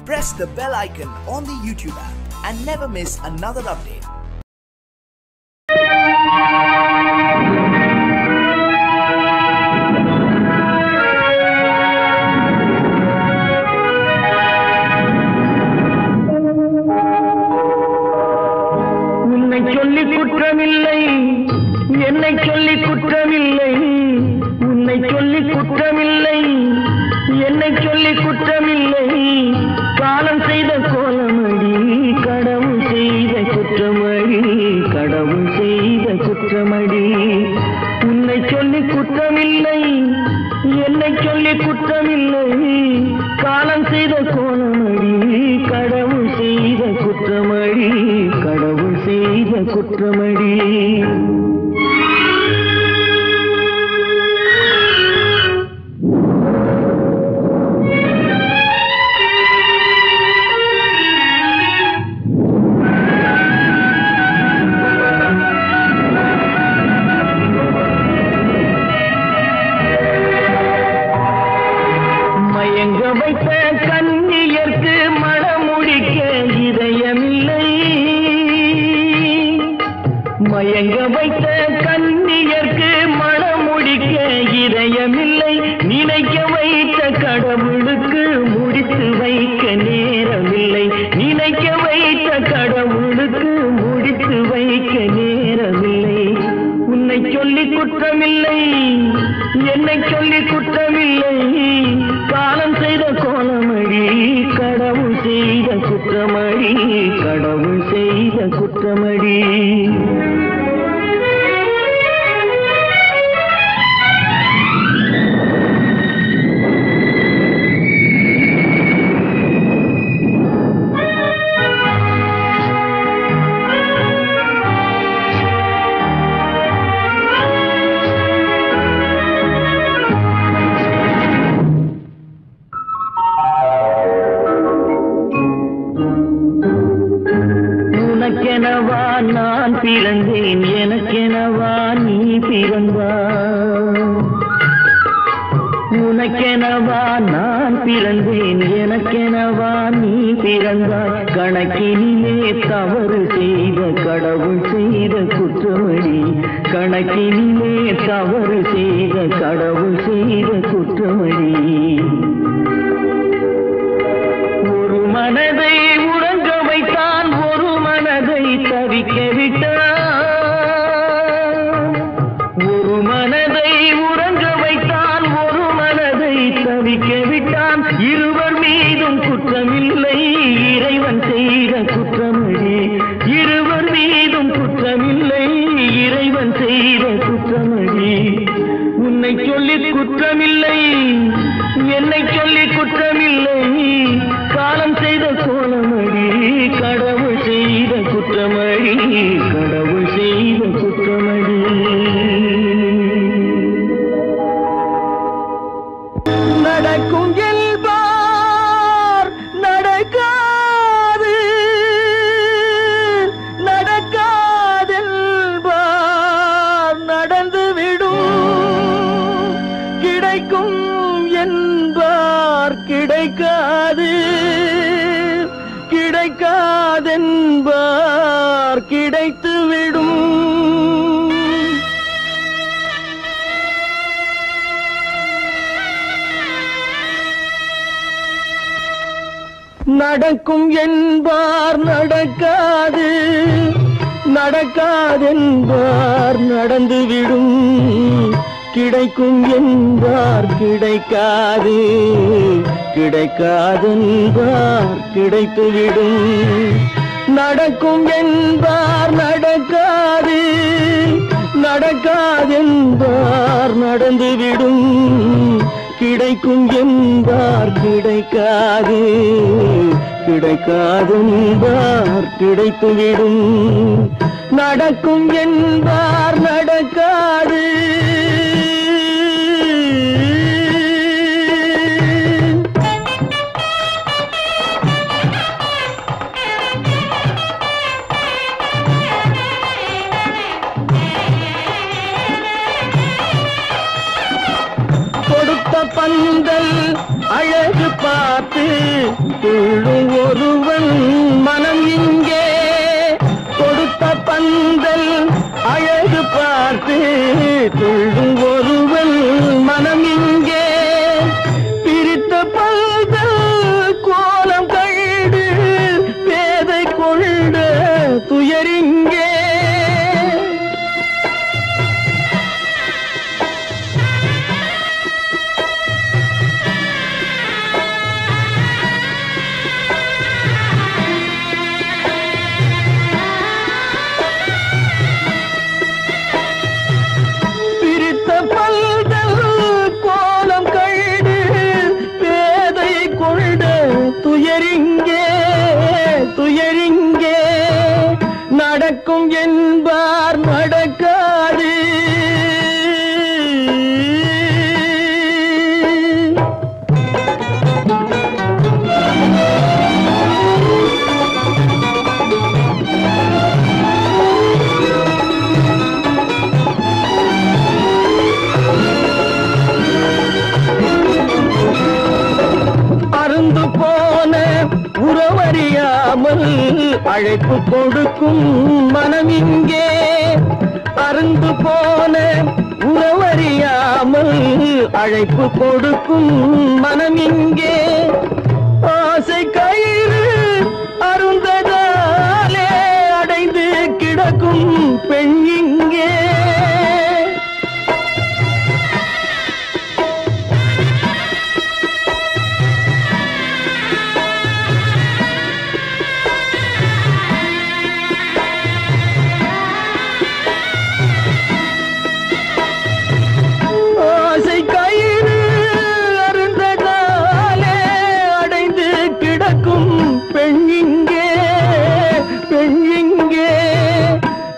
Press the bell icon on the YouTube app and never miss another update. என்னை சொல்லி குற்றமில்லை, உன்னை சொல்லி குற்றமில்லை, என்னை சொல்லி குற்றமில்லை. காலம் செய்த கோலமடி, கடவுள் செய்த குற்றமடி, கடவுள் செய்த குற்றமடி. உன்னை சொல்லி குற்றமில்லை, என்னை சொல்லி குற்றமில்லை. காலம் செய்த கோலமடி, கடவுள் செய்த குற்றமடி, கடவுள் செய்த குற்றமடி. மயங்க வைத்த கண்ணியர்க்கு மனமுடிக்க இதயமில்லை, மயங்க வைத்த கண்ணியர்க்கு மனமுடிக்க இதயமில்லை. நினைக்க வைத்த கடவுளுக்கு முடித்து வைக்க நேரமில்லை, நினைக்க வைத்த கடவுளுக்கு முடித்து வைக்க நேரமில்லை. உன்னை சொல்லி குற்றமில்லை, என்னை சொல்லி குற்றமில்லை. காலம் செய்த கோலமடி, கடவுள் செய்த குற்றமடி, கடவுள் செய்த குற்றமடி. உனக்கெனவா நான் பிறந்தேன், எனக்கெனவா நீ பிறந்தாய். உனக்கெனவா நான் பிறந்தேன், எனக்கெனவா நீ பிறந்தாய். கணக்கினிலே தவறு செய்த கடவுள் செய்த குற்றமடி, கணக்கினிலே தவறு செய்த கடவுள் செய்த குற்றமடி. ஒரு மனதை உறங்க வைத்தான், ஒரு மனதை தவிக்க விட்டான். ஒரு மனதை உறங்க வைத்தான், ஒரு மனதை தவிக்க விட்டான். இருவர் மீதும் குற்றமில்லை, இறைவன் செய்த குற்றமடி. இருவர் மீதும் குற்றமில்லை, இறைவன் செய்த குற்றமடி. உன்னை சொல்லி குற்றமில்லை, என்னை சொல்லி குற்றமில்லை. காலம் செய்த கோலமடி, கடவுள் செய்த குற்றமடி, கடவுள் செய்த குற்றமடி. நடக்கும் என்பார் நடக்காது, நடக்காதென்பார் நடந்துவிடும். கிடைக்கும் என்பார் கிடைக்காது, கிடைக்காதென்பார் கிடைத்துவிடும். நடக்கும் என்பார் நடக்காது, நடக்காதென்பார் நடந்துவிடும். கிடைக்கும் என்பார் கிடைக்காது, கிடைக்காதென்பார் கிடைத்துவிடும். நடக்கும் என்பார் நடக்காது, நடக்காதென்பார் நடந்துவிடும். கிடைக்கும் என்பார் கிடைக்காது, கிடைக்காதென்பார் கிடைத்துவிடும். நடக்கும் என்பார் நடக்காது. பந்தல் அழகு பார்த்து துள்ளும் ஒருவன் மனம் இங்கே கொடுத்த பந்தல் அழகு பார்த்து துள்ளும் ஒருவன் மனம் இங்கே பிரித்த பந்தல் கோலம் கண்டு பேதை கொண்ட துயரிங்கே துயரிங்கே நடக்கும் என்பார் நடக்காது அருந்து போன உறவறியாமல் அழைப்பு கொடுக்கும் மனம் இங்கே அருந்து போன உறவறியாமல் அழைப்பு கொடுக்கும் மனம் இங்கே ஆசை கயிறு அருந்ததாலே அடைந்து கிடக்கும் பெண் இங்கே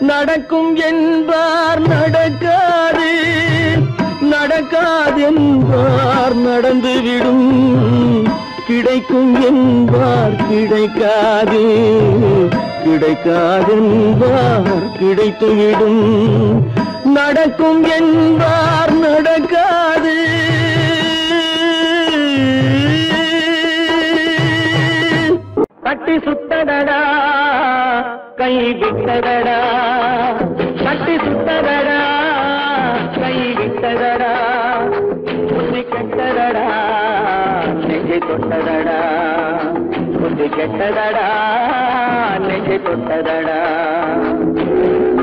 நடக்கும் என்பார் நடக்காது நடக்காது என்பார் நடந்துவிடும் கிடைக்கும் என்பார் கிடைக்காது கிடைக்காது என்பார் கிடைத்துவிடும் நடக்கும் என்பார் நடக்காது கட்டி சுத்தடடா கை விட்டதடா கட்டி சுத்ததடா கை விட்டதடா புத்தி கெட்டதடா நெஞ்சை தொட்டதடா புத்தி கெட்டதடா நெஞ்சை தொட்டதடா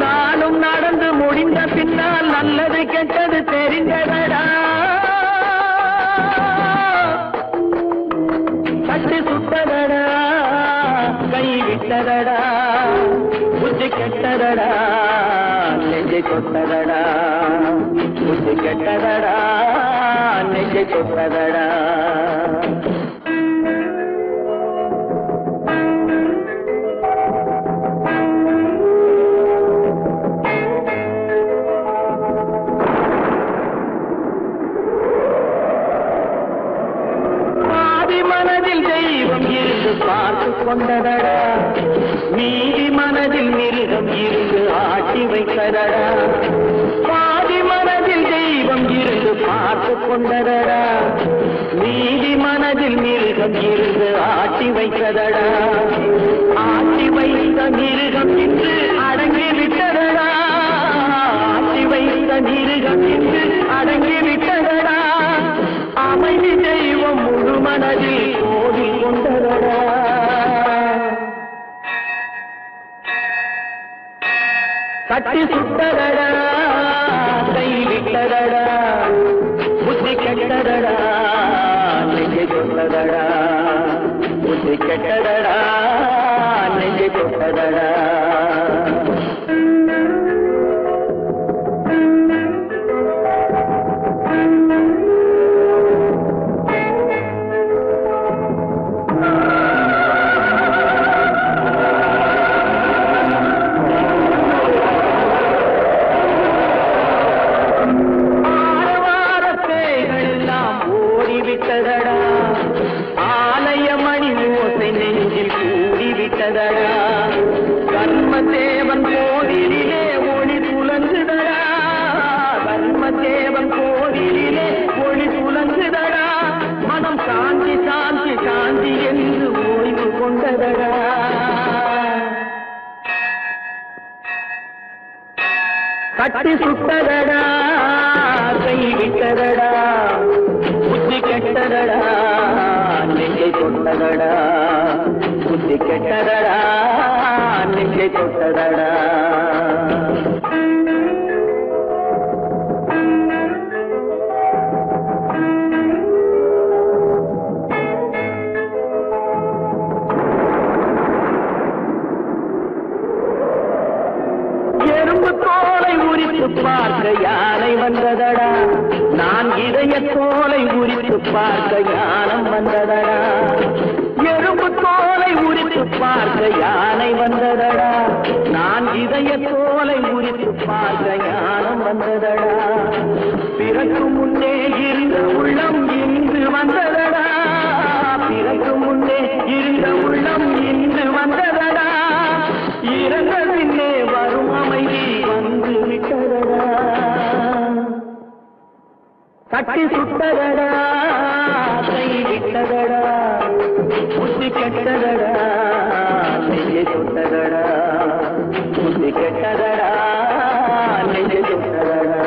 நானும் நடந்து முடிந்த பின்னால் நல்லது கெட்டது தெரிந்ததடா கட்டி சுத்ததடா கை விட்டதடா புத்தி கெட்டதடா நெஞ்சை தொட்டதடா புத்தி கெட்டதடா நெஞ்சை தொட்டதடா மனதில் தெய்வம் இருந்து பார்த்து கொண்டதடா மீதி மனதில் மிருகம் இருந்து ஆட்டி வைத்ததடா பாதி மனதில் தெய்வம் இருந்து பார்த்து கொண்டதடா மீதி மனதில் மிருகம் இருந்து ஆட்டி வைத்ததடா ஆட்டி வைத்த மிருகம் இன்று அடங்கி விட்டதடா ஆட்டி வைத்த மிருகம் இன்று அடங்கி விட்டதடா அமைதி தெய்வம் முழு மனதில் கோடி கொண்டதடா கட்டி சுட்டதடா கை விட்டதடா புத்தி கெட்டதடா நெஞ்சை தொட்டதடா புத்தி கெட்டதடா நெஞ்சை தொட்டதடா ஆலய மணி ஓசை நெஞ்சில் கூடிவிட்டதடா விட்டதடா கட்டி சுட்டதடா கை விட்டதடா புத்தி கெட்டதடா நெஞ்சை தொட்டதடா புத்தி கெட்டதடா நெஞ்சை தொட்டதடா பார்க்க யானை வந்ததடா நான் இதய தோலை உரித்து பார்க்க ஞானம் வந்ததடா எறும்பு தோலை உரித்து பார்க்க யானை வந்ததடா நான் இதய தோலை உரித்து பார்க்க ஞானம் வந்ததடா பிறகு முன்னே இருந்த உள்ளம் இன்று வந்ததடா பிறகு முன்னே இருந்த உள்ளம் இன்று வந்ததடா இறந்த பின்னே வரும் அமைதி வந்து விட்டதடா கட்டி சுட்டதடா கை விட்டதடா புத்தி கெட்டதடா நெஞ்சை சுட்டதடா புத்தி கெட்டதடா நெஞ்சை சுட்டதடா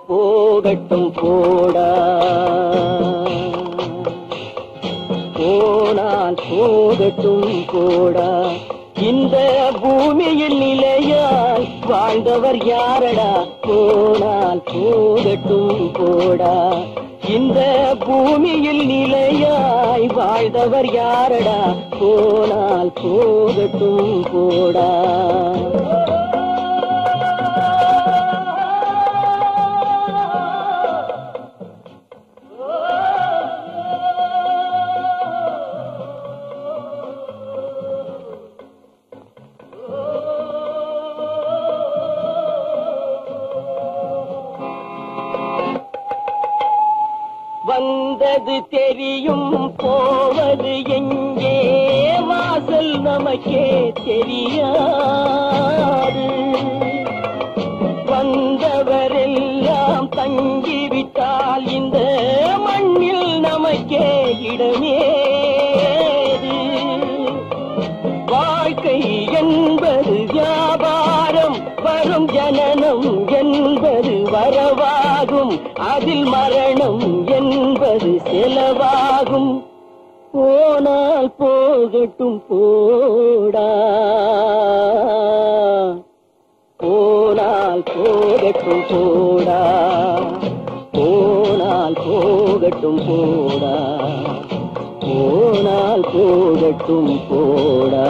போகட்டும் போடா போனால் போகட்டும் போடா இந்த பூமியில் நிலையாய் வாழ்ந்தவர் யாரடா போனால் போகட்டும் போடா இந்த பூமியில் நிலையாய் வாழ்ந்தவர் யாரடா போனால் போகட்டும் போடா வந்தது தெரியும் போவது எங்கே வாசல் நமக்கே தெரியாது வந்தவரெல்லாம் தங்கிவிட்டால் இந்த மண்ணில் நமக்கே இடமேது வாழ்க்கை என்பது வியாபாரம் வரும் ஜனனம் என்பது வரவாகும் அதில் மரணம் என்பது செலவாகும் போனால் போகட்டும் போடா போனால் போகட்டும் போடா போனால் போகட்டும் போடா போனால் போகட்டும் போடா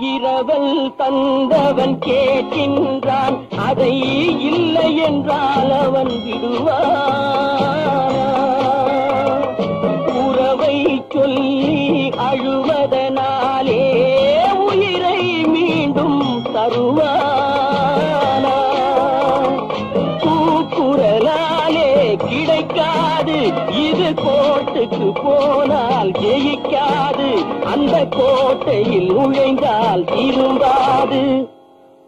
இரவல் தந்தவன் கேட்கின்றான் அதை இல்லை என்றால் அவன் விடுவான் உறவை சொல்லி அழுவதனாலே உயிரை மீண்டும் தருவானா கூக்குரலாலே கிடைக்காது இது கோட்டுக்கு போனால் ஜெயிக்காது அந்த கோட்டையில் நுழைந்தால் திரும்பாது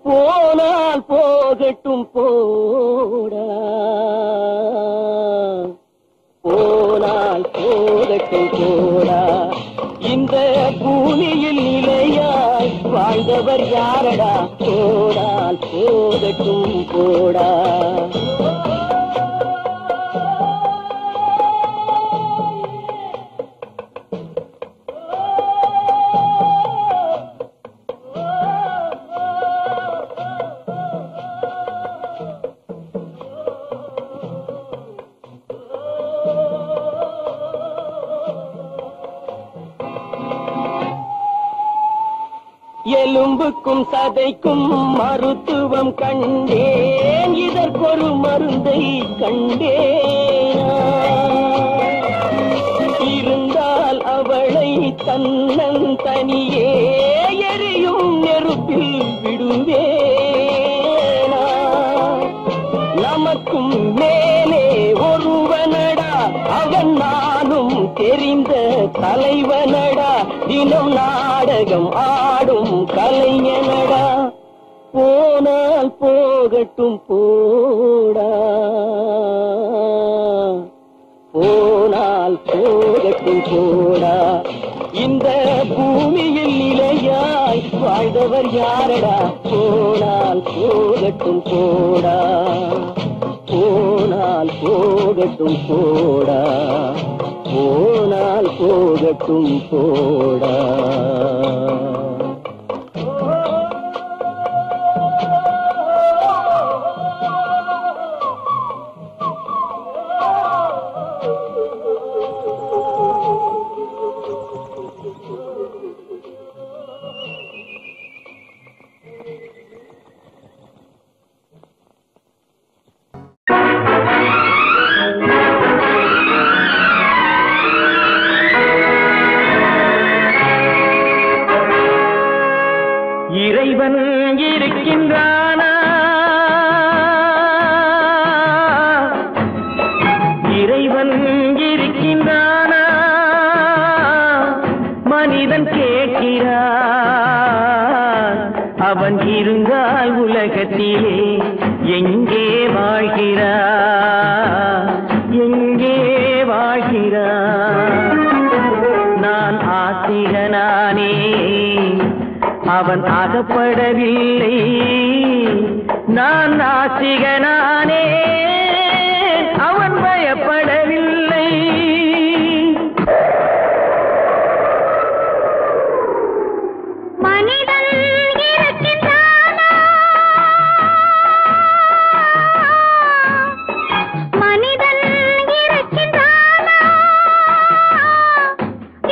போனால் போகட்டும் போடா போனால் போகட்டும் போடா இந்த பூமியில் நிலையாய் வாழ்ந்தவர் யாரடா போனால் போகட்டும் போடா எலும்புக்கும் சதைக்கும் மருத்துவம் கண்டேன், இதற்கொரு மருந்தை கண்டேன். இருந்தால் அவளை தன்னன் தனியே எரியும் நெருப்பில் விடுவேனா. நமக்கும் மேலே ஒருவனடா, அவன் நானும் தெரிந்த தலைவனடா, தினம் நாடகம் ஆடும் கலைஞனடா. போனால் போகட்டும் போடா, போனால் போகட்டும் போடா. இந்த பூமியில் நிலையாய் வாழ்ந்தவர் யாரடா. போனால் போகட்டும் போடா, போனால் போகட்டும் போடா, போனால் போகட்டும் போடா. இறைவன் இருக்கின்றானா, இறைவன் இருக்கின்றானா, மனிதன் கேட்கிறான். அவன் இருந்தால் உலகத்திலே எங்கே வாழ்கிறான், எங்கே வாழ்கிறான். நான் ஆத்திகனானே, அவன் அகப்படவில்லை. நான் நாசிகனானே, அவன் பயப்படவில்லை. மனிதன் இருக்கின்றானா, மனிதன் இருக்கின்றானா,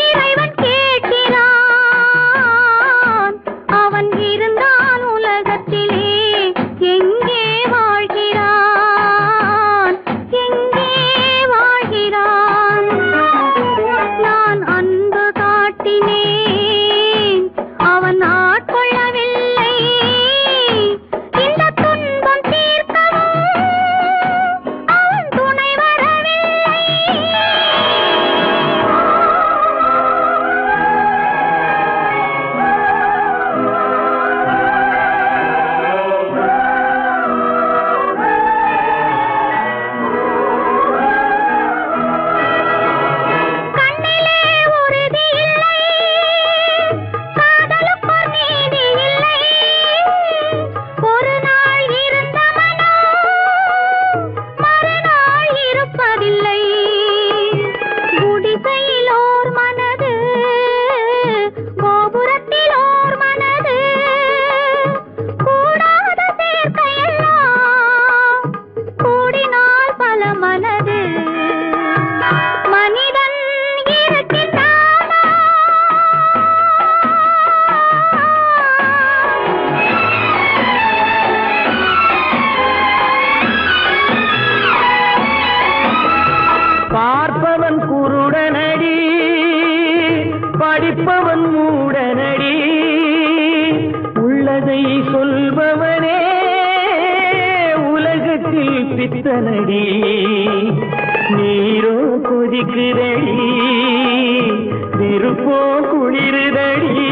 இறைவன் கேட்கிறான். அவன் இருந்தான் உலகத்திலே எங்கே வாழ்கிறான், எங்கே வாழ்கிறான். நான் அன்பு காட்டினேன், அவன் ஆட்கொள்ளவில்லை. இந்த துன்பம் தீர்க்கவும் அவன் துணை வரவில்லை. கண்ணிலே உறுதி இல்லை, காதலுக்கு நீதி இல்லை. ஒரு நாள் இருந்த மனம் மறுநாள் இருப்பதில்லை. குடிசையில் ஓர் மனது, கோபுரத்தில் ஓர் மனது, கூடாத சேர்க்கையெல்லாம் கூடினால் பல மனது. மனிதன் இருக்கின்றானா, பார்ப்பவன் குருடனடி, படிப்பவன் மூடனடி. உள்ளதை சொல்பவனே உலகத்தில் பித்தனடி. நீரோ கொதிக்குதடி, நெருப்போ குளிருதடி.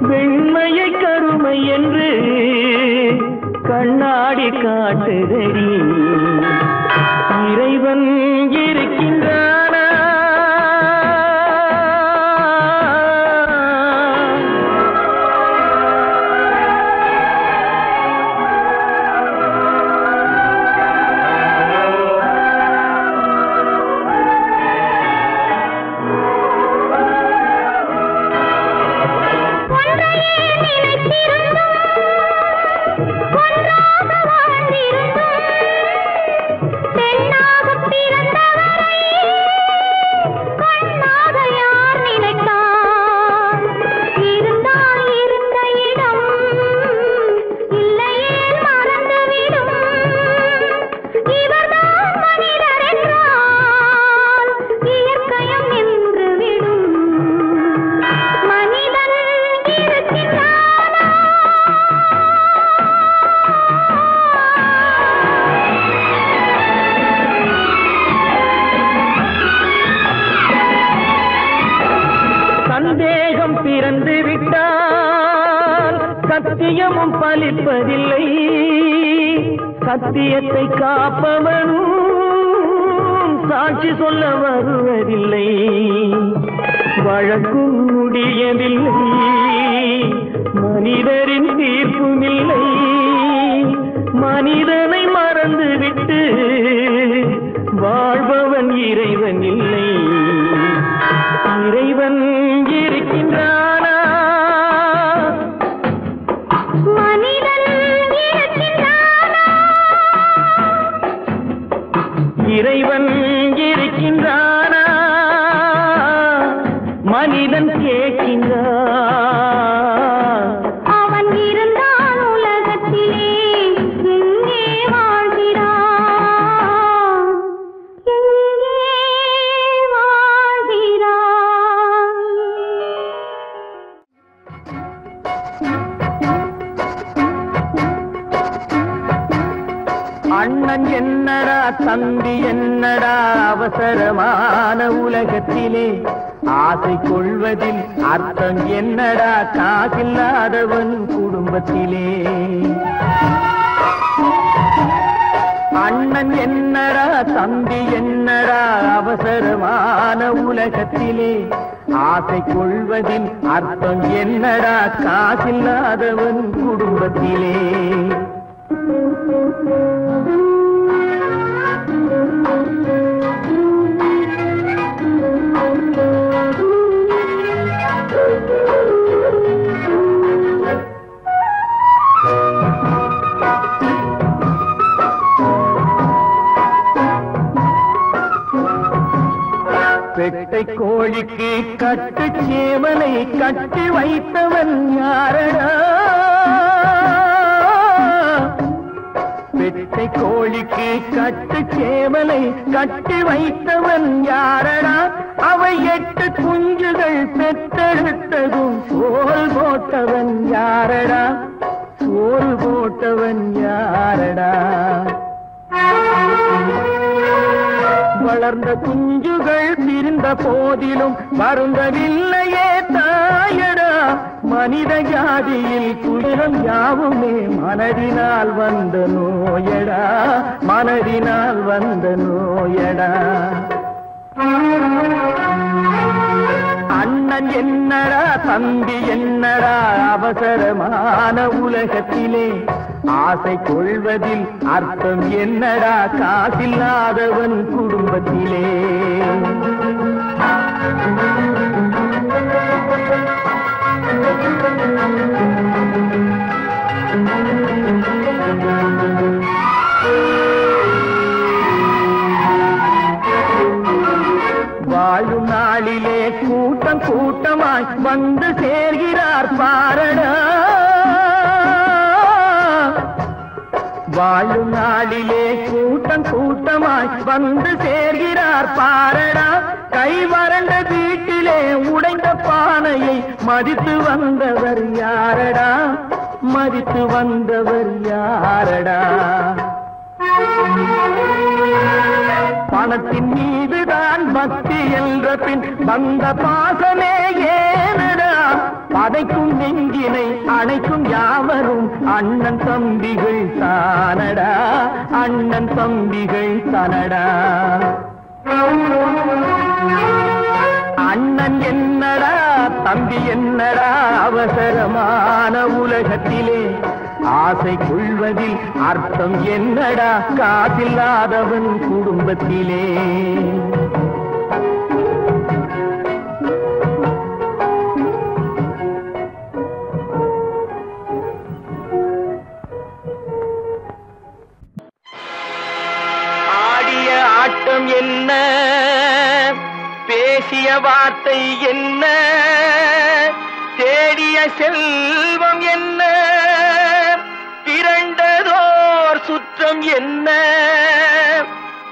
வெண்மையை கருமை என்று கண்ணாடி காட்டுதடி. இறைவன் இருக்கின்றானா, ஒன்றையே நினைத்திருந்தும் ஒன்றாக வாழ்ந்திருந்தும் சத்தியமும் பலிப்பதில்லை, சத்தியத்தை காப்பவனும் சாட்சி சொல்ல வருவதில்லை. வழக்கும் முடியவில்லை, மனிதரின் தீர்ப்பும் இல்லை. மனிதனை மறந்துவிட்டு வாழ்பவன் இறைவன் இல்லை. இறைவன் இருக்கின்றானா? மனிதன் இருக்கின்றானா? இறைவன் இருக்கின்றானா? மனிதன் கேட்கின்றான். அவன் இருந்தான் உலகத்திலே, எங்கே வாழ்கிறான்? எங்கே வாழ்கிறான்? அண்ணன் என்னடா தம்பி என்னடா அவசரமான உலகத்திலே, ஆசை கொள்வதில் அர்த்தம் என்னடா காசில்லாதவன் குடும்பத்திலே. அண்ணன் என்னடா தம்பி என்னடா அவசரமான உலகத்திலே, ஆசை கொள்வதில் அர்த்தம் என்னடா காசில்லாதவன் குடும்பத்திலே. பெட்டை கோழிக்கு கட்டு சேவலை கட்டி வைத்தவன் யாரடா? பெட்டை கோழிக்கு கட்டு சேவலை கட்டி வைத்தவன் யாரடா? அவை 8 குஞ்சுகள் பெற்றெடுத்ததும் சோறு போட்டவன் யாரடா? சோறு போட்டவன் யாரடா? வளர்ந்த குஞ்சுகள் பிரிந்த போதிலும் வருந்தவில்லையே தாயடா. மனித ஜாதியில் துயரம் யாவுமே மனதினால் வந்த நோயடா, மனதினால் வந்த நோயடா. அண்ணன் என்னடா தம்பி என்னடா அவசரமான உலகத்திலே, ஆசை கொள்வதில் அர்த்தம் என்னடா காசில்லாதவன் குடும்பத்திலே. வாழும் நாளிலே கூட்டம் கூட்டமாய் வந்து சேர்கிறார் பாரடா. வாழும் நாளிலே கூட்டம் கூட்டமாய் வந்து சேர்கிறார் பாரடா. கை வறண்ட வீட்டிலே உடைந்த பானையை மதித்து வந்தவர் யாரடா? மதித்து வந்தவர் யாரடா? பணத்தின் மீதுதான் பக்தி என்ற பின் வந்த பாசமே ஏனடா? படைக்கும் நெஞ்சினை அணைக்கும் யாவரும் அண்ணன் தம்பிகள் தானடா, அண்ணன் தம்பிகள் தானடா. அண்ணன் என்னடா தம்பி என்னடா அவசரமான உலகத்திலே, ஆசை கொள்வதில் அர்த்தம் என்னடா காசில்லாதவன் குடும்பத்திலே. ஆடிய ஆட்டம் என்ன, பேசிய வார்த்தை என்ன, தேடிய செல்வம் என்ன, திரண்டதோர் சுற்றம் என்ன,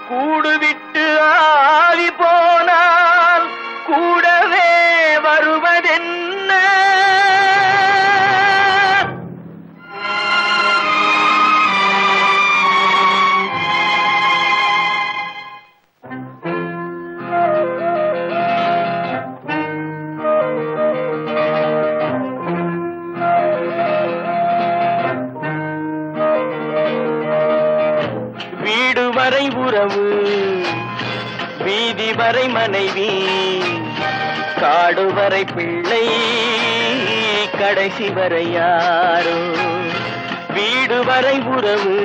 கூடுவிட்டு ஆவி போனால் கூடவே வருவதென்ன. வரை உறவு, வீதி வரை மனைவி, காடு வரை பிள்ளை, கடைசி வரை யாரோ. வீடு வரை உறவு,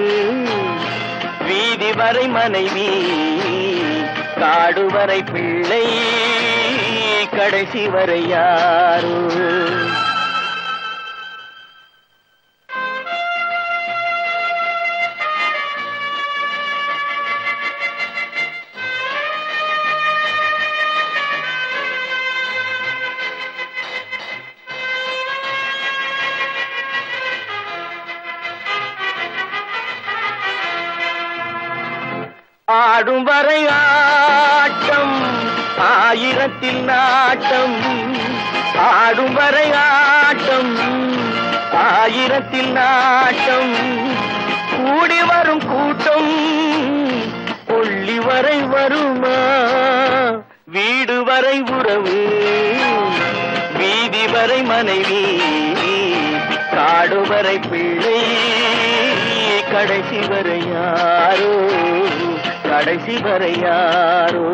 வீதி வரை மனைவி, காடு வரை பிள்ளை, கடைசி வரை யாரோ. ஆடும் வரை ஆட்டம், ஆயிரத்தில் நாட்டம். ஆடும் வரை ஆட்டம், ஆயிரத்தில் நாட்டம். கூடி வரும் கூட்டம் கொள்ளி வரை வருமா. வீடு வரை உறவு, வீதி வரை மனைவி, காடு வரை பிள்ளை, கடைசி வரை யாரோ, கடைசி வரை யாரோ.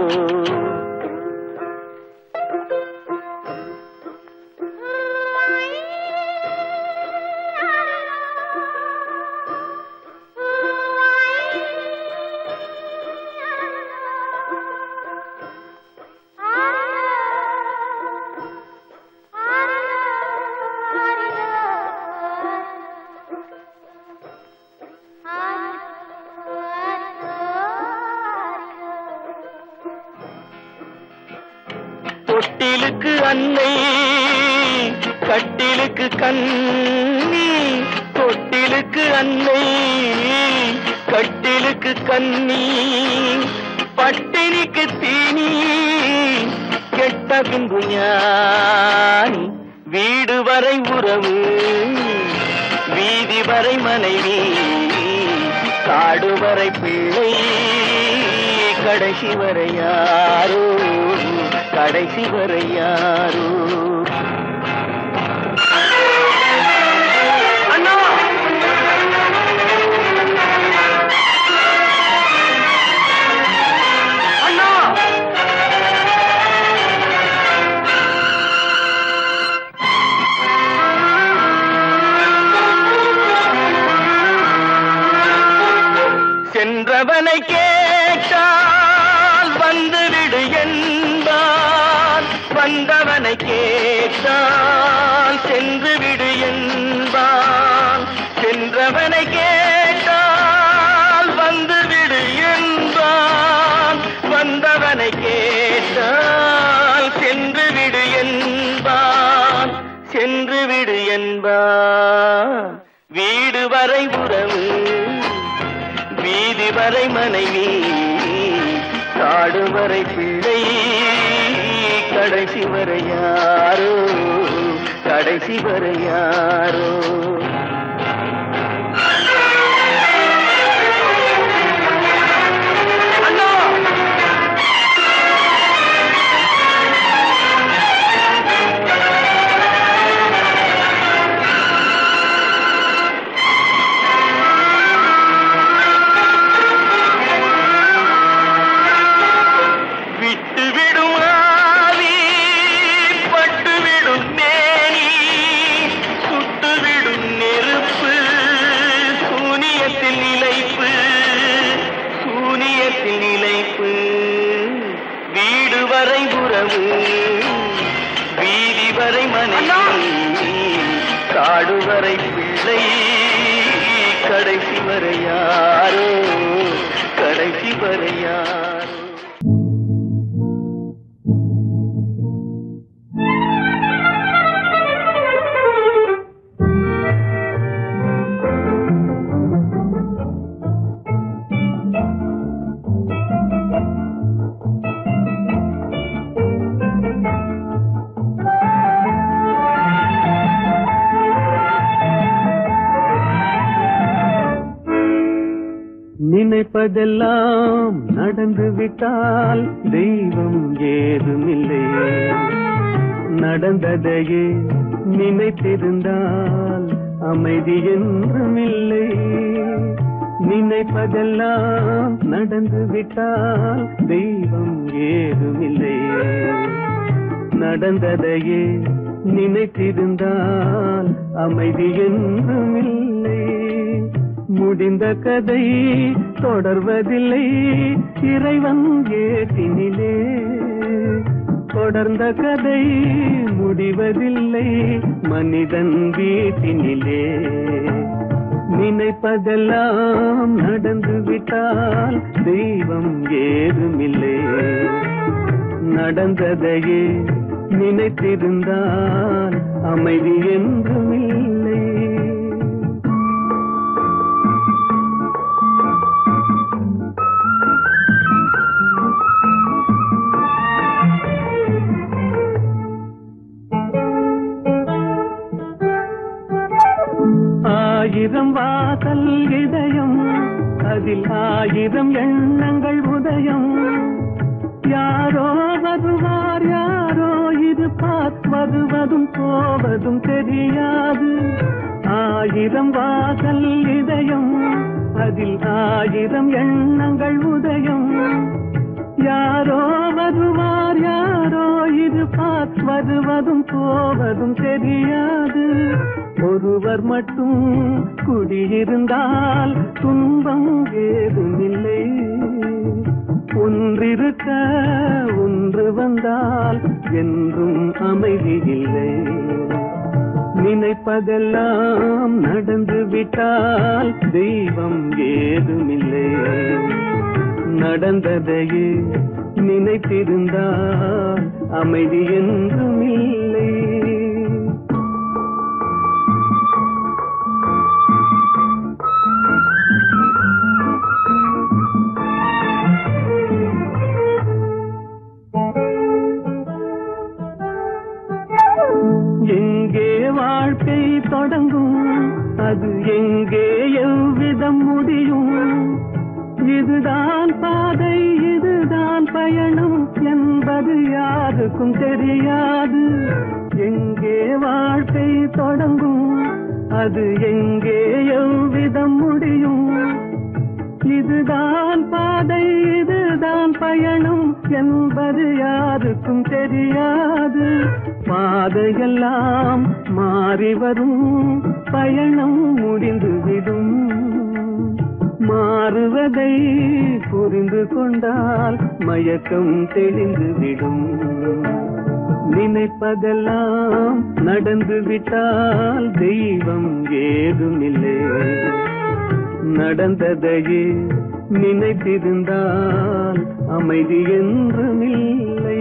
தொட்டிலுக்கு அன்னை, கட்டிலுக்கு கண்ணி. தொட்டிலுக்கு அன்னை, கட்டிலுக்கு கண்ணி. பட்டினிக்கு தீனி, கெட்ட பின்பு ஞானி. வீடு வரை உறவு, வீதி வரை மனைவி, காடு வரை பிள்ளை, கடைசி வரை யாரோ, கடைசி வரை யாரோ. அண்ணா அண்ணா, சென்றவனை கேட்டால் வந்துவிடு என்பான், வந்தவனை கேட்டால் சென்று விடு என்பான். சென்றவனை கேட்டால் வந்துவிடு என்பான், வந்தவனை கேட்டால் சென்று விடு என்பான், சென்று விடு என்பான். வீடு வரை உறவு, வீதி வரை மனைவி, காடு வரை பிள்ளை, கடைசி வரை யாரோ, கடைசி வரை யாரோ. வீடு வரை உறவு, வீதி வரை மனைவி, காடு வரை பிள்ளை, கடைசி வரை யாரோ, கடைசி வரை யாரோ. நினைப்பதெல்லாம் நடந்து விட்டால் தெய்வம் ஏதுமில்லை, நடந்ததையே நினைத்திருந்தால் அமைதி என்றுமில்லை. நினைப்பதெல்லாம் நடந்து விட்டால் தெய்வம் ஏதுமில்லை. நடந்ததையே நினைத்திருந்தால் அமைதி என்றும் இல்லை. முடிந்த கதை தொடர்வதில்லை இறைவன் ஏட்டினிலே. தொடர்ந்த கதை முடிவதில்லை மனிதன் வீட்டினிலே. நினைப்பதெல்லாம் நடந்து விட்டால் தெய்வம் ஏதுமில்லை. நடந்ததையே நினைத்திருந்தால் அமைதி என்றும் இல்லை. ஆயிரம் வாசல் இதயம் அதில் ஆயிரம் எண்ணங்கள் உதயம். யாரோ வருவார் யாரோ இருப்பார் வருவதும் போவதும் தெரியாது. ஆயிரம் வாசல் இதயம் அதில் ஆயிரம் எண்ணங்கள் உதயம். யாரோ வருவார் யாரோ இருப்பார் வருவதும் போவதும் தெரியாது. ஒருவர் மட்டும் குடியிருந்தால் துன்பம் ஏதுமில்லை. ஒன்றிருக்க ஒன்று வந்தால் என்றும் அமைதி இல்லை. நினைப்பதெல்லாம் நடந்து விட்டால் தெய்வம் ஏதுமில்லை. நடந்ததையே நினைத்திருந்தால் அமைதி என்றும் இல்லை. எங்கே வாழ்க்கை தொடங்கும் அது எங்கே எவ்விதம் முடியும். இதுதான் பாதை இதுதான் பயணம் என்பது யாருக்கும் தெரியாது. எங்கே வாழ்க்கை தொடங்கும் அது எங்கே எவ்விதம் முடியும். இதுதான் பாதை இதுதான் பயணம் என்பது யாருக்கும் தெரியாது. பாதையெல்லாம் மாறி வரும் பயணம் முடிந்துவிடும். மாறுவதை புரிந்து கொண்டால் மயக்கம் தெளிந்துவிடும். நினைப்பதெல்லாம் நடந்து விட்டால் தெய்வம் ஏதுமில்லை. நடந்ததையே நினைத்திருந்தால் அமைதி என்றும் இல்லை.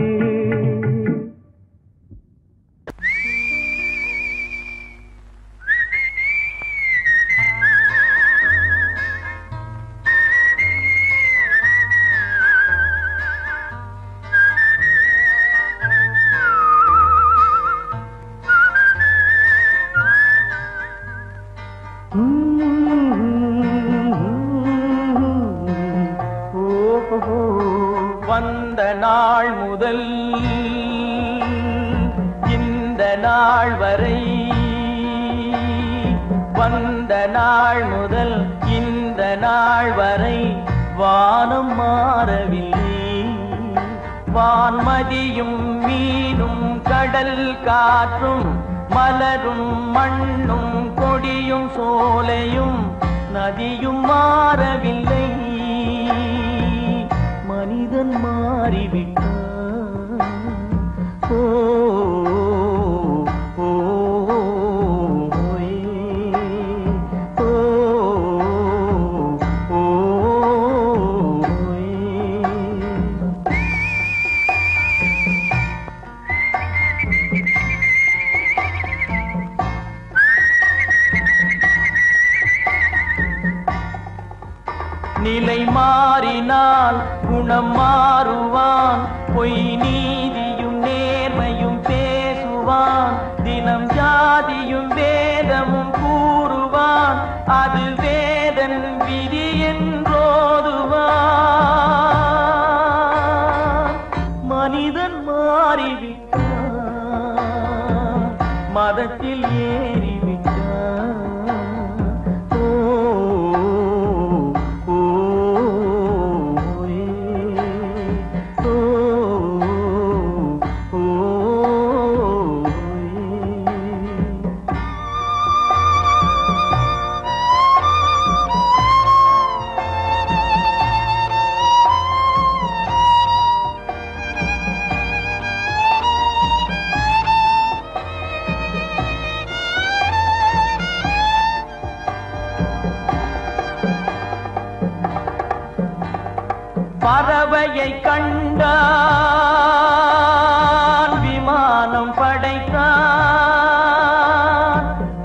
வந்த நாள் முதல் இந்த நாள் வரை, வந்த நாள் முதல் இந்த நாள் வரை வானம் மாறவில்லை. வான்மதியும் மீனும் கடல் காற்றும் மலரும் மண்ணும் கொடியும் சோலையும் நதியும் மாறவில்லை. மனிதன் மாறிவிட்டான். ஓ ஓ நிலை மாறினால் குணம் மாறுவான். பொய் நீதியும் நேர்மையும் பேசுவான். தினம் ஜாதியும் வேதமும் கூறுவான். அது வேதன் விதி என்றோதுவான். மனிதன் மாறிவிட்டான். மதத்தில் ஏறிவிட்டான். ஓ பறவையை கண்டான் விமானம் படைத்தான்.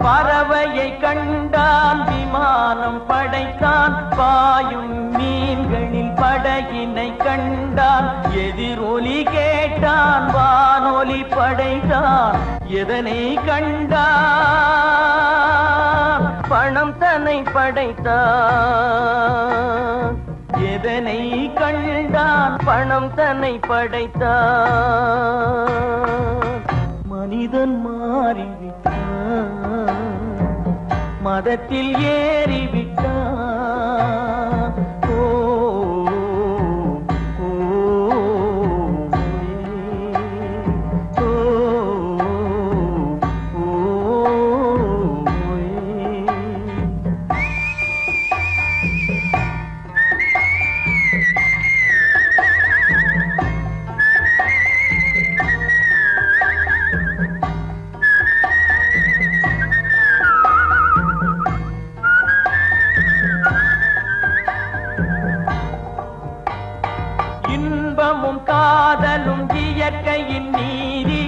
பறவையை கண்டான் விமானம் படைத்தான். பாயும் மீன்களில் படகினை கண்டான். எதிரொலி கேட்டான் வானொலி படைத்தான். எதனை கண்டான்? பணம் தன்னை படைத்தான். எதனை கண்டான்? பணம் தன்னை படைத்தான். மனிதன் மாறிவிட்டான், மதத்தில் ஏறிவிட்டான். ஓ ஓ, ஓ, ஓ, இன்பமும் காதலும் இயற்கையின் நீதி.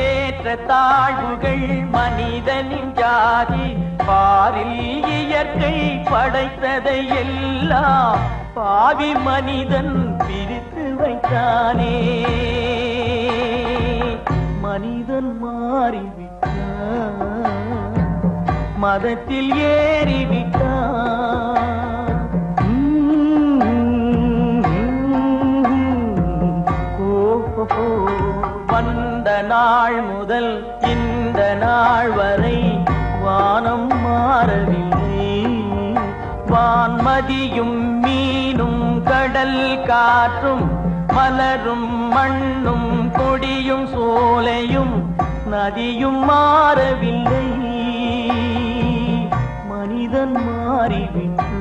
ஏற்ற தாழ்வுகள் மனிதனின் ஜாதி. பாரில் இயற்கை படைத்ததை எல்லாம் பாவி மனிதன் பிரித்து வைத்தானே. மனிதன் மாறிவிட்டான், மதத்தில் ஏறிவிட்டான். வந்த நாள் முதல் இந்த நாள் வரை வானம் மாறவில்லை. வான்மதியும் மீனும் கடல் காற்றும் மலரும் மண்ணும் கொடியும் சோலையும் நதியும் மாறவில்லை. மனிதன் மாறிவிட்டான்.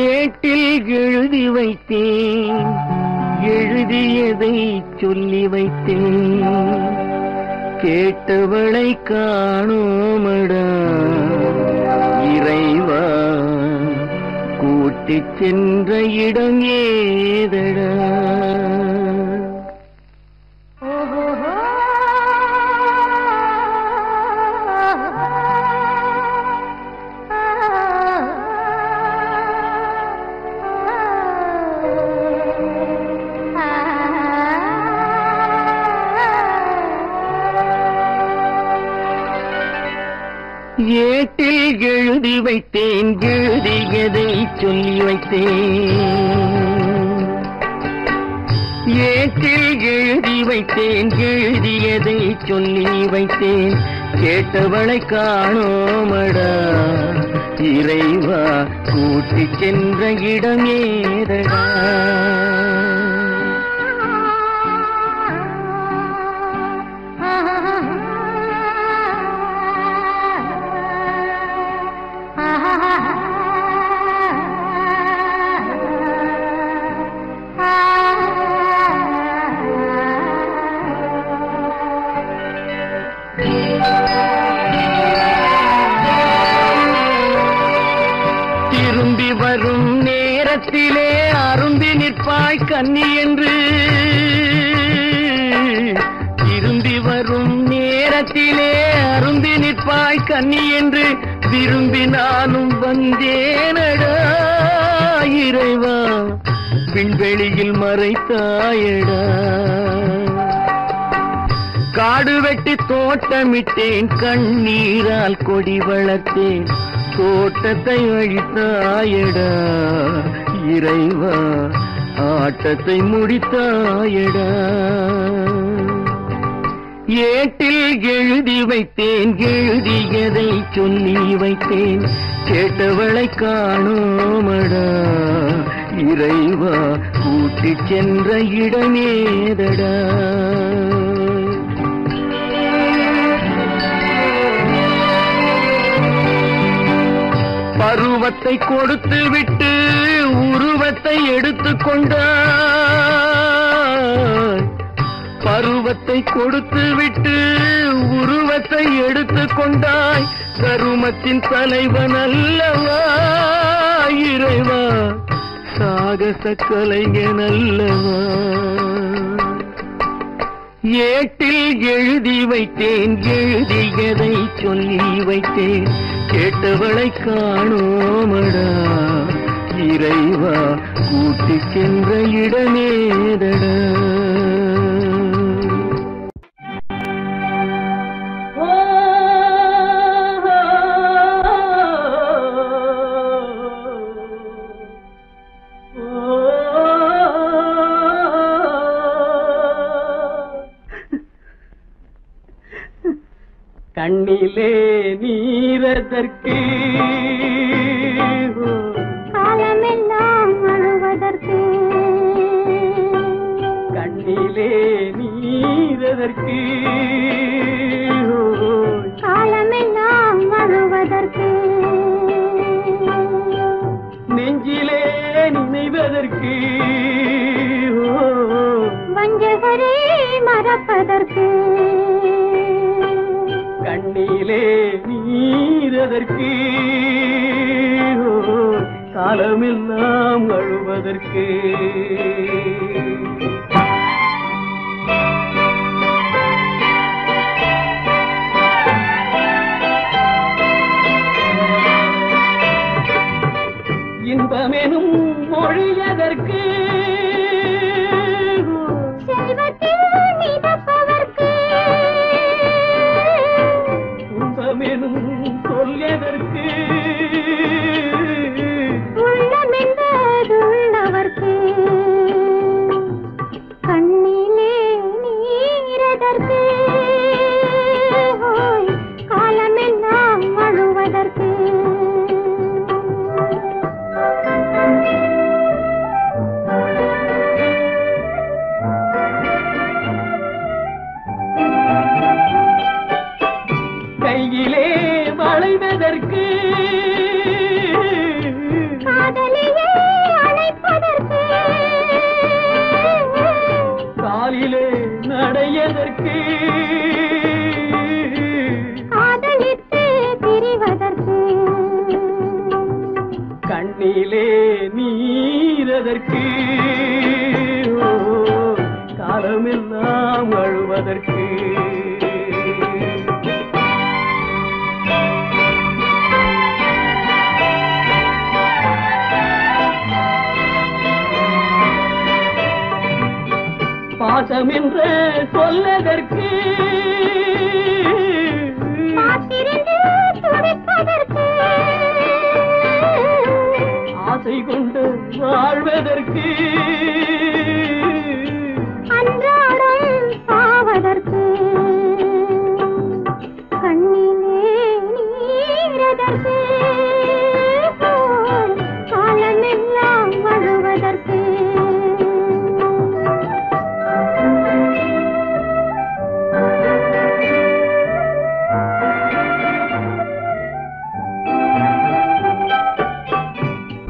ஏட்டில் எழுதி வைத்தேன், எழுதியதை சொல்லி வைத்தேன். கேட்டவளை காணோமடா இறைவா, கூட்டிச் சென்ற இடம் ஏதடா. ஏட்டில் எழுதி வைத்தேன், எழுதியதை சொல்லி வைத்தேன். ஏட்டில் எழுதி வைத்தேன், எழுதியதை சொல்லி வைத்தேன். கேட்டவளை காணோமடா இறைவா, கூட்டிச் சென்ற இடம் ஏதடா. திரும்பி வரும் நேரத்திலே அரும்பி நிற்பாய் கன்னி என்று. திரும்பி வரும் நேரத்திலே அரும்பி நிற்பாய் கன்னி என்று விரும்பி நானும் வந்தேனடா இறைவா, விண்வெளியில் மறைத்தாயடா. காடு வெட்டி தோட்டமிட்டேன், கண்ணீரால் கொடி வளர்த்தேன். தோட்டத்தை அழித்தாயடா இறைவா, ஆட்டத்தை முடித்தாயடா. ஏட்டில் எழுதி வைத்தேன், எழுதியதை சொல்லி வைத்தேன், கேட்டவளை காணோமடா இறைவா, கூட்டிச் சென்ற இடமேதடா. பருவத்தை கொடுத்து விட்டு உருவத்தை எடுத்துக் கொண்டாய், பருவத்தை கொடுத்து விட்டு உருவத்தை எடுத்துக் கொண்டாய், கருமத்தின் தலைவன் அல்லவா இறைவா, சாகச கலைஞன் அல்லவா. ஏட்டில் எழுதி வைத்தேன், எழுதியதை சொல்லி வைத்தேன், கேட்டவளை காணோமடா இறைவா, கூட்டிச் சென்ற இடமேதடா. கண்ணிலே நீரதற்கு, காலமெல்லாம் அழுவதற்கு, கண்ணிலே நீரதற்கு, காலமெல்லாம் அழுவதற்கு, நெஞ்சிலே நினைவதற்கு, வஞ்சகரே மறப்பதற்கு, கண்ணிலே நீரதற்கு, காலமெல்லாம் அழுவதற்கு. இன்பமெனும் மொழியதற்கு, செல்வத்தில் மிதப்பதற்கு, துன்பமெனும் சொல்லியதற்கு, உள்ளமென்பதுள்ளவர்க்கு, கண்ணிலே நீரதற்கு, காலமெல்லாம் அழுவதற்கு. கையிலே வளைவதற்கு, காதலியே அழைப்பதற்கு, காலிலே நடையதற்கு, காதலித்து திரிவதற்கு, கண்ணிலே நீரதற்கு, காலமெல்லாம் அழுவதற்கு. பாசம் என்று சொல்லதற்கு, காத்திருந்து துடிப்பதற்கு, ஆசை கொண்டு வாழ்வதற்கு, அன்றாடம் சாவதற்கு, கண்ணிலே நீரதற்கு, காலமெல்லாம் அழுவதற்கு.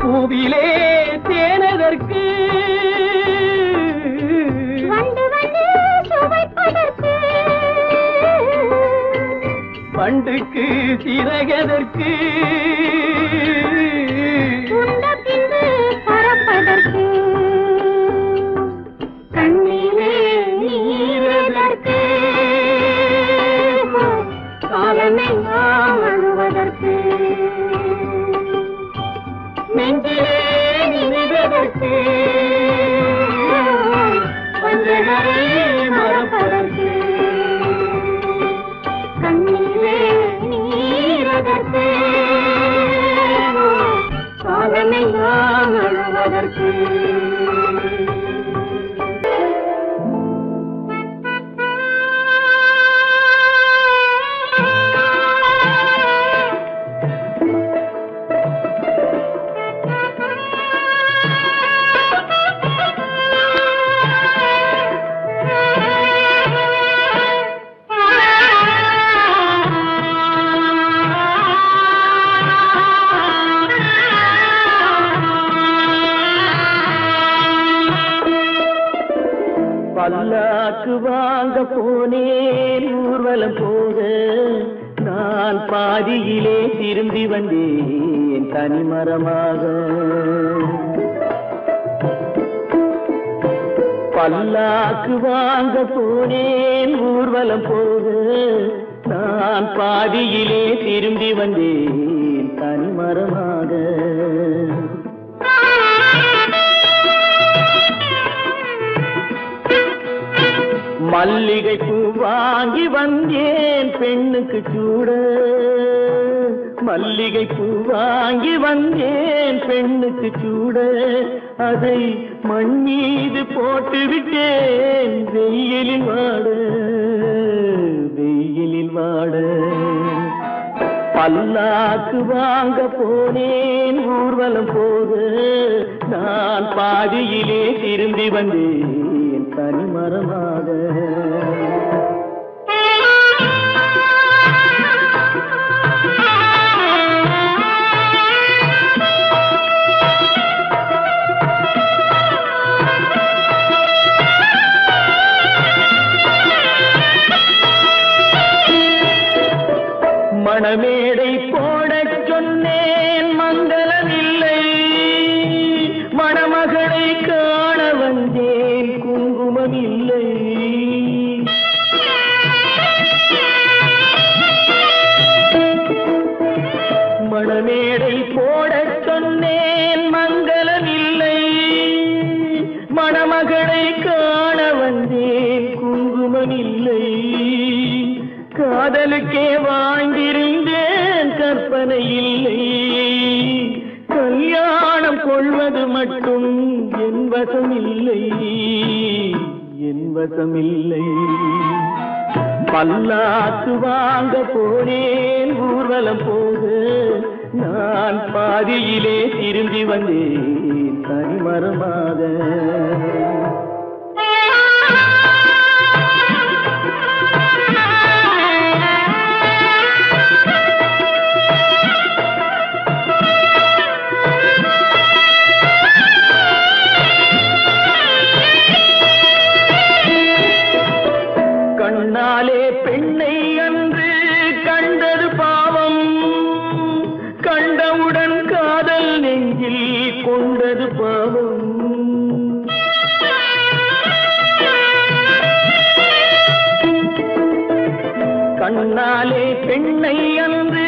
பூவிலே தேனதற்கு, வந்து வந்து சுவைப்பதற்கு, பண்டுக்கு சிறகதற்கு, உண்ட பின்பு பறப்பதற்கு, கண்ணிலே நீரதற்கு, காலமெல்லாம் அழுவதற்கு, நெஞ்சிலே நினைவதற்கு, வஞ்சகரை மறப்பதற்கு, கண்ணிலே நீரதற்கு, காலமெல்லாம் அழுவதற்கு. பல்லாக்கு வாங்க போனேன் ஊர்வலம் போக, நான் பாதியிலே திரும்பி வந்தேன் தனிமரமாக. பல்லாக்கு வாங்க போனேன் ஊர்வலம் போக, நான் பாதியிலே திரும்பி வந்தேன் தனிமரமாக. மல்லிகை பூ வாங்கி வந்தேன் பெண்ணுக்கு சூட, மல்லிகை பூ வாங்கி வந்தேன் பெண்ணுக்கு சூட, அதை மண் மீது போட்டு விட்டேன் வெயிலில் வாட, வெயிலில் வாட. பல்லாக்கு வாங்க போனேன் ஊர்வலம் போக, நான் பாதியிலே திரும்பி வந்தேன் தனிமரமாக. மணமேடை போடச் சொன்னேன் மங்களமில்லை, மணமகளை காண வந்தேன் குங்குமமில்லை. மணமேடை போடச் சொன்னேன் மங்களமில்லை, மணமகளை காண வந்தேன் குங்குமமில்லை. காதலுக்கே வாழ்ந்திருந்தேன் கற்பனை இல்லை, கல்யாணம் கொள்வது மட்டும் என் வசமில்லை, என் வசமில்லை. பல்லாக்கு வாங்க போனேன் ஊர்வலம் போக, நான் பாதியிலே திரும்பி வந்தேன் தனிமரமாக. கண்ணாலே பெண்ணை அன்று கண்டது பாவம், கண்டவுடன் காதல் நெஞ்சில் கொண்டது பாவம். கண்ணாலே பெண்ணை அன்று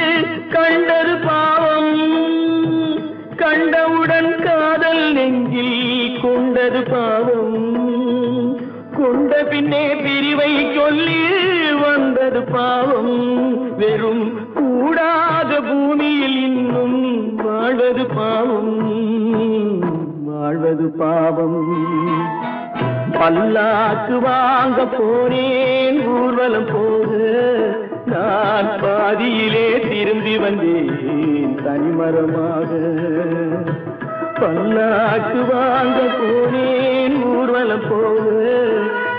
கண்டது பாவம், கண்டவுடன் காதல் நெஞ்சில் கொண்டது பாவம். கொண்ட பின்னே பிரிவை சொல்லி வந்தது பாவம், வெறும் கூடாத பூமியில் இன்னும் வாழ்வது பாவம், வாழ்வது பாவம். பல்லாக்கு வாங்க போனேன் ஊர்வலம் போக, நான் பாதியிலே திரும்பி வந்தேன் தனிமரமாக. பல்லாக்கு வாங்க போனேன் ஊர்வலம் போக,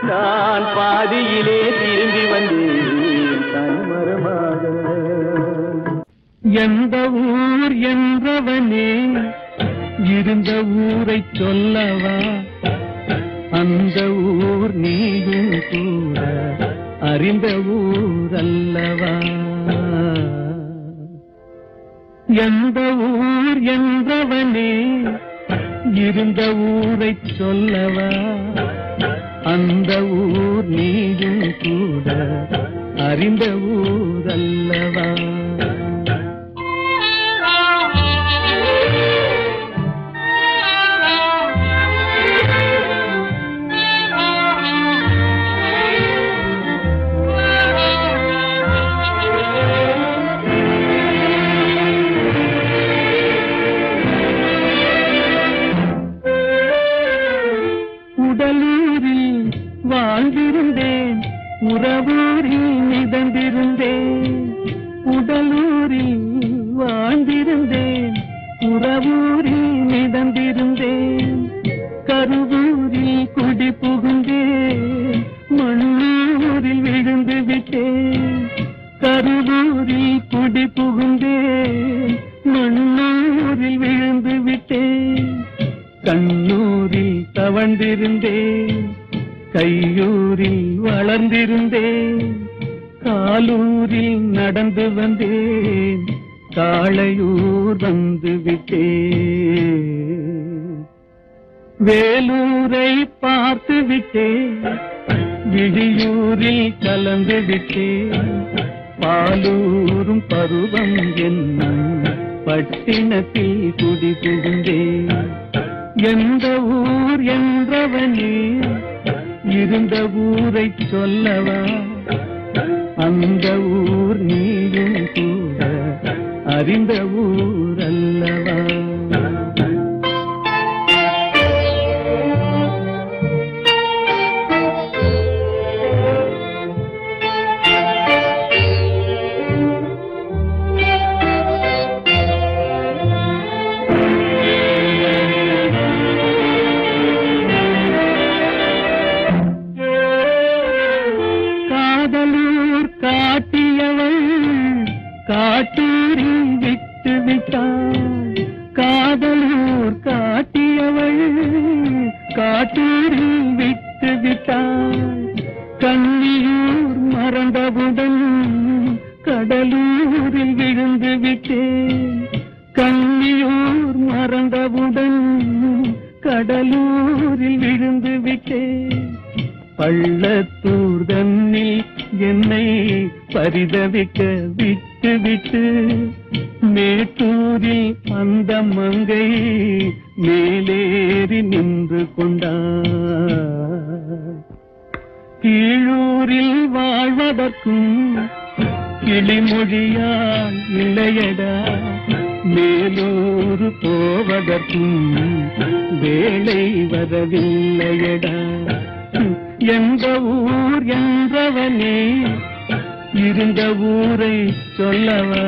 நான் பாதியிலே திரும்பி வந்தேன் தனிமரமாக. எந்த ஊர் என்றவனே இருந்த ஊரை சொல்லவா, அந்த ஊர் நீயும் கூட அறிந்த ஊர் அல்லவா. எந்த ஊர் என்றவனே இருந்த ஊரை சொல்லவா, அந்த ஊர் நீயும் கூட அறிந்த ஊர் அல்லவா. உடலூரில் வாழ்ந்திருந்தேன், உறவூரில் மிதந்திருந்தேன். உடலூரில் வாழ்ந்திருந்தேன், உறவூரில் மிதந்திருந்தேன். கருவூரில் குடி புகுந்தேன், மண்ணூரில் விழுந்து விட்டேன். கருவூரில் குடி புகுந்தேன், மண்ணூரில் விழுந்து விட்டேன். கண்ணூரில் தவழ்ந்திருந்தேன், கையூரில் வளர்ந்திருந்தேன், காலூரில் நடந்து வந்தேன், காளையூர் வந்து விட்டேன். வேலூரை பார்த்து விட்டேன், விழியூரில் கலந்து விட்டேன், பாலூரும் பருவம் என்னும் பட்டினத்தில் குடி புகுந்தேன். எந்த ஊர் என்றவனே இருந்த ஊரை சொல்லவா, அந்த ஊர் நீயும் கூட அறிந்த ஊர் அல்லவா. காட்டூரில் விட்டு விட்டாள், காதலூர் காட்டியவள் காட்டூரில் விட்டு விட்டாள். கண்ணியூர் மறந்தவுடன் கடலூரில் விழுந்து விட்டேன், கண்ணியூர் மறந்தவுடன் கடலூரில் விழுந்து விட்டேன். பள்ளத்தூர் தன்னில் என்னை பரிதவிக்க விட்டு விட்டு மேட்டூரில் அந்த மங்கை மேலேறி நின்று கொண்டார். கீழூரில் வாழ்வதற்கும் கிளிமொழியால் இல்லையடா, மேலூர் போவதற்கும் வேலை வரவில்லையடா. எந்த ஊர் என்றவனே இருந்த ஊரை சொல்லவா,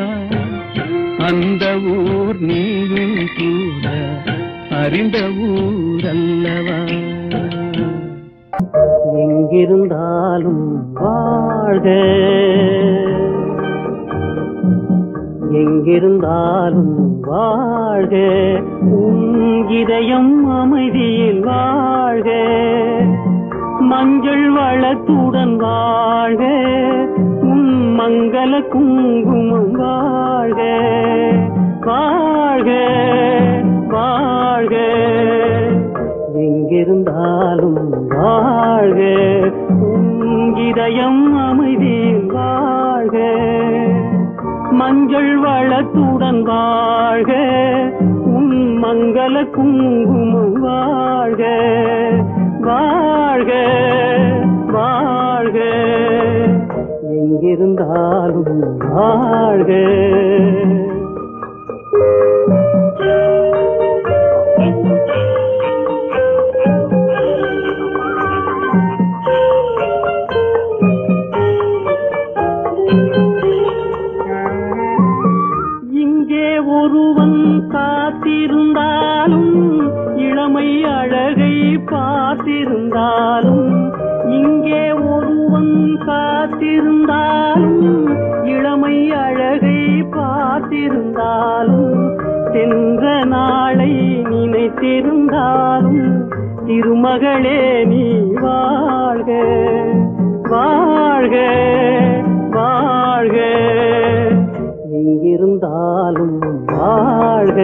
அந்த ஊர் நீயும் கூட அறிந்த ஊர் அல்லவா. எங்கிருந்தாலும் வாழ்க, எங்கிருந்தாலும் வாழ்க, உன் இதயம் அமைதியில் வாழ்க, மஞ்சள் வளத்துடன் வாழ்க, உன் மங்கள குங்குமம் வாழ்க, வாழ்க வாழ்க. எங்கிருந்தாலும் வாழ்க, உன் இதயம் அமைதியில் வாழ்க, மஞ்சள் வளத்துடன் வாழ்க, உன் மங்கள குங்குமம் வாழ்க, வாழ்க வாழ்க. எங்கிருந்தாலும் வாழ்க. இங்கே ஒருவன் காத்திருந்தாலும், இளமை அழகை பார்த்திருந்தாலும், இங்கே ஒருவன் காத்திருந்தாலும், இளமை அழகை பார்த்திருந்தாலும், சென்ற நாளை நினைத்திருந்தாலும், திருமகளே நீ வாழ்க, வாழ்க வாழ்க. எங்கிருந்தாலும் வாழ்க.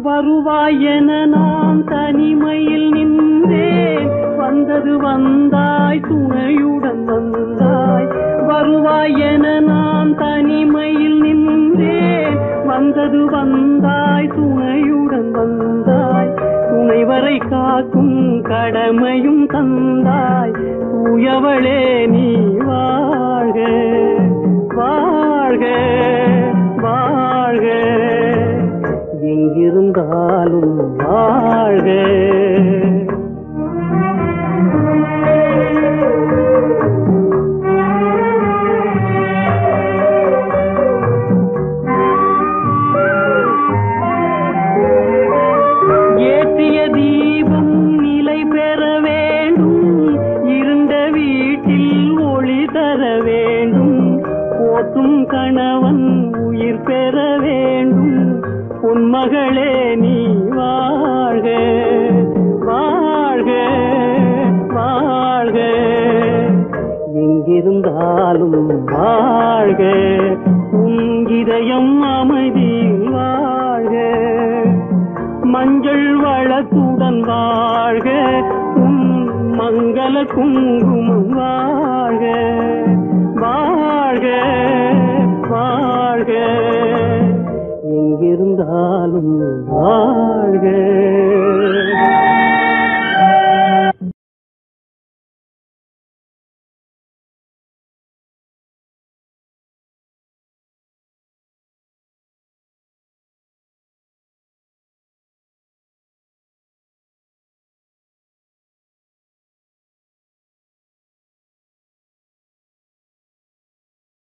வருவாயென நான் தனிமையில் நின்றேன், வந்தது வந்தாய் துணையுடன் வந்தாய். வருவாயென நான் தனிமையில் நின்றேன், வந்தது வந்தாய் துணையுடன் வந்தாய். துணைவரை காக்கும் கடமையும் தந்தாய், தூயவளே நீ வாழ்க, வாழ்க வாழ்க. எங்கிருந்தாலும் வாழ்க. ஏற்றிய தீபம் நிலை பெற வேண்டும், உன் மகளே நீ வாழ்க வாழ்க வாழ்க எங்கிருந்தாலும் வாழ்க உன் இதயம் அமைதியில் வாழ்க மஞ்சள் வளத்துடன் வாழ்க உன் மங்கள குங்குமம் வாழ்க வாழ்க